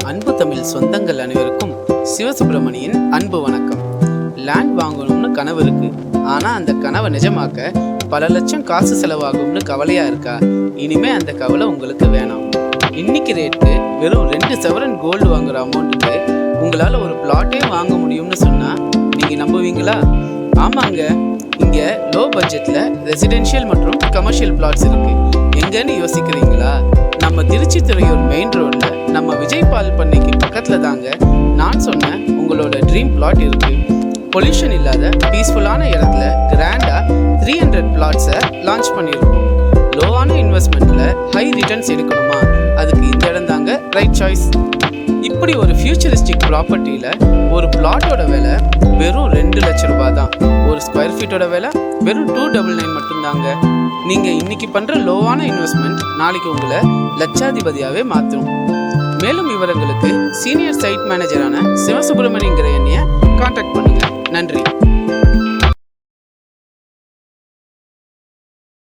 அன்பு தமிழ் சொந்தங்கள் அனைவருக்கும் சிவசுப்பிரமணியின் அன்பு வணக்கம். லேண்ட் வாங்கணும்னு கனவு இருக்கு, ஆனா அந்த கனவை நிஜமாக்க பல லட்சம் காசு செலவாகும்னு கவலையா இருக்கா? இனிமே அந்த கவலை உங்களுக்கு வேணாம். இன்னைக்கு ரேட்டு வெறும் 2 சவரன் கோல்டு வாங்குற அமௌண்ட்டுக்கு உங்களால ஒரு பிளாட்டே வாங்க முடியும்னு சொன்னா நீங்க நம்புவீங்களா? ஆமாங்க, இங்க லோ பட்ஜெட்ல ரெசிடென்ஷியல் மற்றும் கமர்ஷியல் பிளாட்ஸ் இருக்கு. எங்கன்னு யோசிக்கிறீங்களா? நம்ம திருச்சி துறையூர் மெயின் ரோட்ல நம்ம விஜய் பால் பண்ணைக்கு பக்கத்துல தாங்க நான் சொன்ன உங்களோட ட்ரீம் பிளாட் இருக்கு. பொல்யூஷன் இல்லாத பீஸ்ஃபுல்லான இடத்துல கிராண்டா 300 பிளாட்ஸை லான்ச் பண்ணியிருக்கோம். லோவான இன்வெஸ்ட்மெண்ட்ல ஹை ரிட்டர்ன்ஸ் எடுக்கணுமா? அதுக்கு இந்த இடம் தாங்க ரைட் சாய்ஸ். இப்படி ஒரு ஃபியூச்சரிஸ்டிக் ப்ராப்பர்ட்டியில ஒரு பிளாட்டோட விலை வெறும் 2 லட்சம் ரூபாய் தான். ஒரு ஸ்கொயர் ஃபீட்டோட விலை வெறும் 299 மட்டும்தாங்க. நீங்க இன்னைக்கு பண்ற லோவான இன்வெஸ்ட்மெண்ட் நாளைக்கு உங்களை லட்சாதிபதியாவே மாற்றும். மேலும் விவரங்களுக்கு சீனியர் சைட் மேனேஜரான சிவசுப்பிரமணியங்கிற என்னைய கான்டாக்ட் பண்ணுங்க.